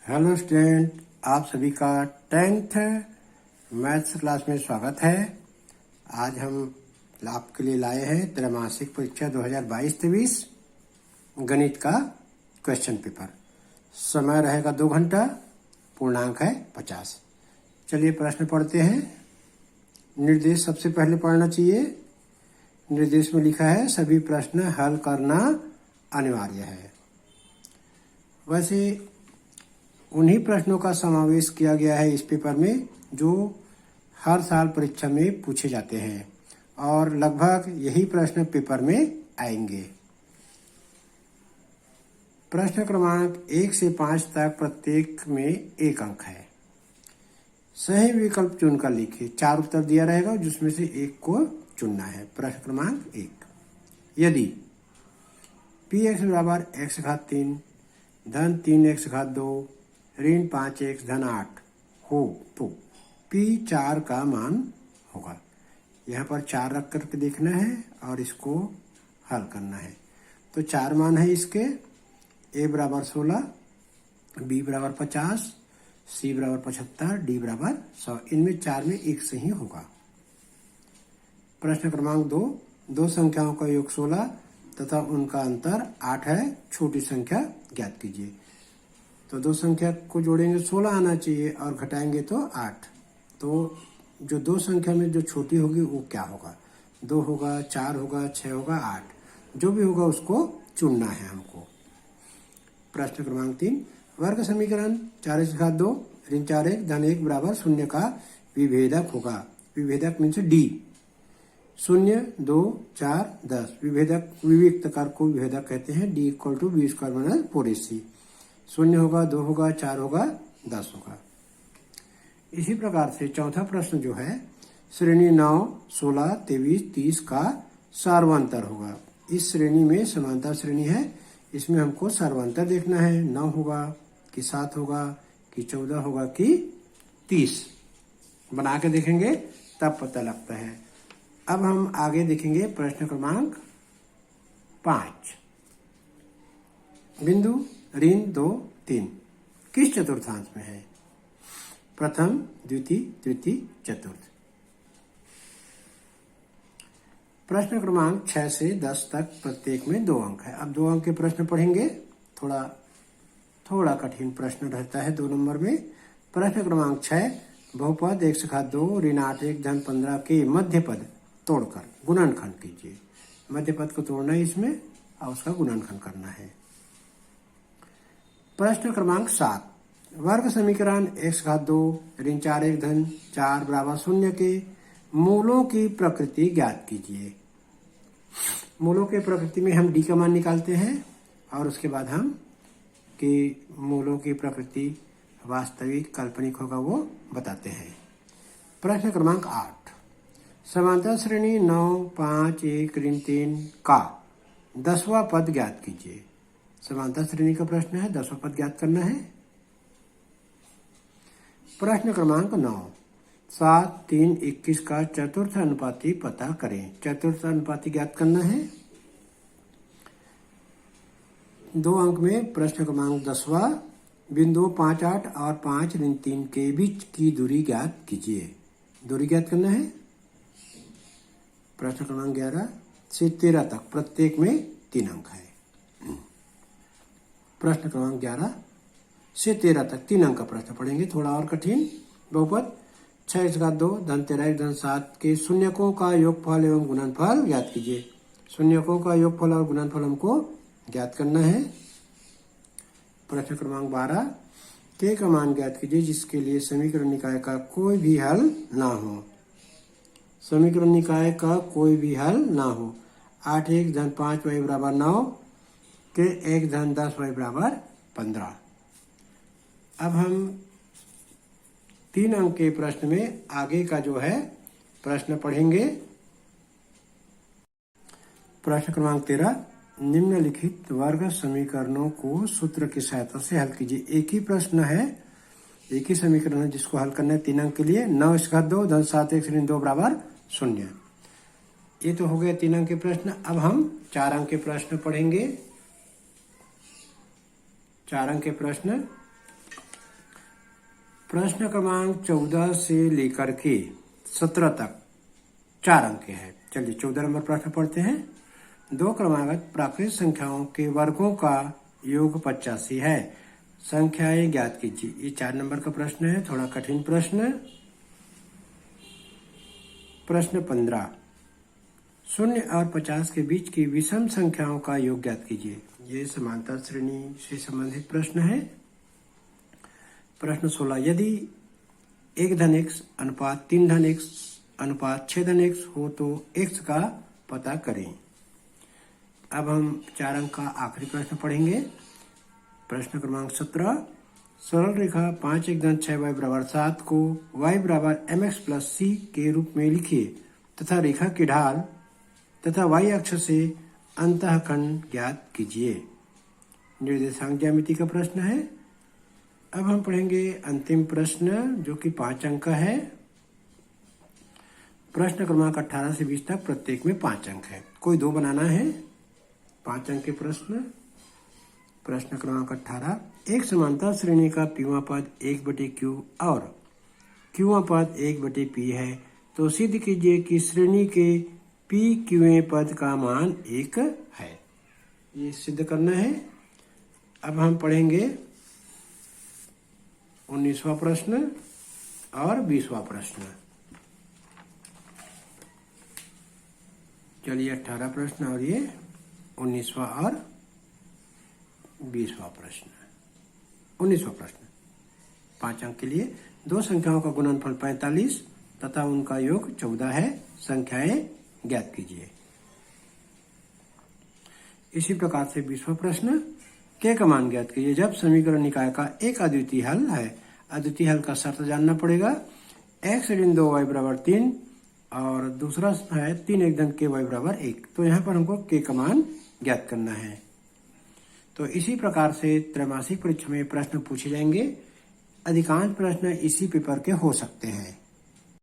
Hello student, आप सभी का 10th मैथ्स क्लास में स्वागत है। आज हम आपके लिए लाए हैं त्रैमासिक परीक्षा 2022-23 गणित का क्वेश्चन पेपर। समय रहेगा 2 घंटा, पूर्णांक है 50। चलिए प्रश्न पढ़ते हैं। निर्देश सबसे पहले पढ़ना चाहिए। निर्देश में लिखा है सभी प्रश्न हल करना अनिवार्य है। वैसे उन्हीं प्रश्नों का समावेश किया गया है इस पेपर में जो हर साल परीक्षा में पूछे जाते हैं और लगभग यही प्रश्न पेपर में आएंगे। प्रश्न क्रमांक 1 से 5 तक प्रत्येक में 1 अंक है। सही विकल्प चुनकर लिखिए। 4 उत्तर दिया रहेगा जिसमें से 1 को चुनना है। प्रश्न क्रमांक 1, यदि px बराबर x घात 3 धन 3x घात 2 ऋण 5x धन 8 हो तो P4 का मान होगा। यहाँ पर 4 रख करके देखना है और इसको हल करना है। तो 4 मान है इसके। A बराबर 16, B बराबर 50, C बराबर 75, D बराबर 100। इनमें 4 में एक से ही होगा। प्रश्न क्रमांक 2, दो संख्याओं का योग 16 तथा उनका अंतर 8 है। छोटी संख्या ज्ञात कीजिए। तो दो संख्या को जोड़ेंगे 16 आना चाहिए और घटाएंगे तो 8। तो जो दो संख्या में जो छोटी होगी वो क्या होगा? 2 होगा, 4 होगा, 6 होगा, 8। जो भी होगा उसको चुनना है हमको। प्रश्न क्रमांक 3, वर्ग समीकरण 4x घात 2 ऋण 4x धन 1 बराबर 0 का विभेदक होगा। विभेदक मीन्स D। 0, 2, 4, 10। विभेदक विविक्त कार को विभेदक कहते हैं। D = B² - 4AC। 0 होगा, 2 होगा, 4 होगा, 10 होगा। इसी प्रकार से चौथा प्रश्न जो है श्रेणी 9, 16, 23, 30 का सर्वांतर होगा। इस श्रेणी में समांतर श्रेणी है, इसमें हमको सर्वांतर देखना है। 9 होगा कि 7 होगा कि 14 होगा कि 30। बना के देखेंगे तब पता लगता है। अब हम आगे देखेंगे प्रश्न क्रमांक 5। बिंदु ऋण 2, 3 किस चतुर्थांश में है? प्रथम, द्वितीय, तृतीय, चतुर्थ। प्रश्न क्रमांक 6 से 10 तक प्रत्येक में 2 अंक है। अब 2 अंक के प्रश्न पढ़ेंगे। थोड़ा कठिन प्रश्न रहता है 2 नंबर में। प्रश्न क्रमांक 6, बहुपद x घात 2 ऋण 8x धन 15 के मध्य पद तोड़कर गुणनखंड कीजिए। मध्य पद को तोड़ना है इसमें और उसका गुणनखंड करना है। प्रश्न क्रमांक 7, वर्ग समीकरण x घात 2 ऋण 4x धन 4 बराबर 0 के मूलों की प्रकृति ज्ञात कीजिए। मूलों की प्रकृति में हम d का मान निकालते हैं और उसके बाद हम कि मूलों की प्रकृति वास्तविक काल्पनिक होगा वो बताते हैं। प्रश्न क्रमांक 8, समांतर श्रेणी 9, 5, 1 ऋण 3 का 10वां पद ज्ञात कीजिए। समांतर श्रेणी का प्रश्न है, 10वां पद ज्ञात करना है। प्रश्न क्रमांक 9, 7, 3, 21 का चतुर्थ अनुपाती पता करें। चतुर्थ अनुपाती ज्ञात करना है। 2 अंक में प्रश्न क्रमांक 10वां, बिंदु 5, 8 और 5 ऋण 3 के बीच की दूरी ज्ञात कीजिए। दूरी ज्ञात करना है। प्रश्न क्रमांक 11 से 13 तक प्रत्येक में 3 अंक है। प्रश्न क्रमांक 11 से 13 तक 3 अंक का प्रश्न पढ़ेंगे। थोड़ा और कठिन। बहुपद 6x घात 2 धन 13x धन 7 के शून्यकों का योगफल एवं गुणनफल ज्ञात कीजिए। शून्यकों का योगफल और गुणनफल हमको ज्ञात करना है। प्रश्न क्रमांक 12, k का मान ज्ञात कीजिए जिसके लिए समीकरण निकाय का कोई भी हल ना हो। समीकरण निकाय का कोई भी हल ना हो। 8x धन 5y बराबर 9 के 1 धन 10y बराबर 15। अब हम 3 अंक के प्रश्न में आगे का जो है प्रश्न पढ़ेंगे। प्रश्न क्रमांक 13, निम्नलिखित वर्ग समीकरणों को सूत्र की सहायता से हल कीजिए। एक ही प्रश्न है, एक ही समीकरण है जिसको हल करना है 3 अंक के लिए। 9x घात 2 धन 7x ऋण 2 बराबर 0। ये तो हो गए 3 अंक के प्रश्न। अब हम 4 अंक के प्रश्न पढ़ेंगे। 4 अंक के प्रश्न प्रश्न क्रमांक 14 से लेकर के 17 तक 4 अंक के हैं। चलिए 14 नंबर प्रश्न पढ़ते हैं। 2 क्रमागत प्राकृतिक संख्याओं के वर्गों का योग 85 है, संख्याएं ज्ञात कीजिए। ये 4 नंबर का प्रश्न है, थोड़ा कठिन प्रश्न। प्रश्न 15, 0 और 50 के बीच की विषम संख्याओं का योग ज्ञात कीजिए। ये समांतर श्रेणी से संबंधित प्रश्न है। प्रश्न 16, यदि 1 x अनुपात 3 x अनुपात 6 x हो तो x का पता करें। अब हम 4 अंक का आखिरी प्रश्न पढ़ेंगे। प्रश्न क्रमांक 17, सरल रेखा 5 1 6 y बराबर 7 को y बराबर mx प्लस c के रूप में लिखिए तथा रेखा की ढाल तथा y अक्ष से अंतःखंड ज्ञात कीजिए। निर्देशांक ज्यामिति का प्रश्न है। अब हम पढ़ेंगे अंतिम प्रश्न जो कि 5 अंक का है। प्रश्न क्रमांक 18 से 20 तक प्रत्येक में 5 अंक है, कोई 2 बनाना है। 5 अंक के प्रश्न। प्रश्न क्रमांक 18, एक समांतर श्रेणी का पीवां पद 1/q और क्यूवां पद 1/p है तो सिद्ध कीजिए कि श्रेणी के p क्यूवें पद का मान 1 है। ये सिद्ध करना है। अब हम पढ़ेंगे 19वां प्रश्न और 20वां प्रश्न। चलिए 18 प्रश्न और ये 19वां और 20वां प्रश्न। 19वां प्रश्न 5 अंक के लिए 2 संख्याओं का गुणनफल 45 तथा उनका योग 14 है, संख्याएं ज्ञात कीजिए। इसी प्रकार से 20वां प्रश्न, के का मान ज्ञात कीजिए जब समीकरण निकाय का एक अद्वितीय हल है। अद्वितीय हल का शर्त जानना पड़ेगा। x ऋण 2y बराबर 3 और दूसरा है 3 1 धन k y बराबर 1। तो यहाँ पर हमको के का मान ज्ञात करना है। तो इसी प्रकार से त्रैमासिक परीक्षा में प्रश्न पूछे जाएंगे। अधिकांश प्रश्न इसी पेपर के हो सकते हैं।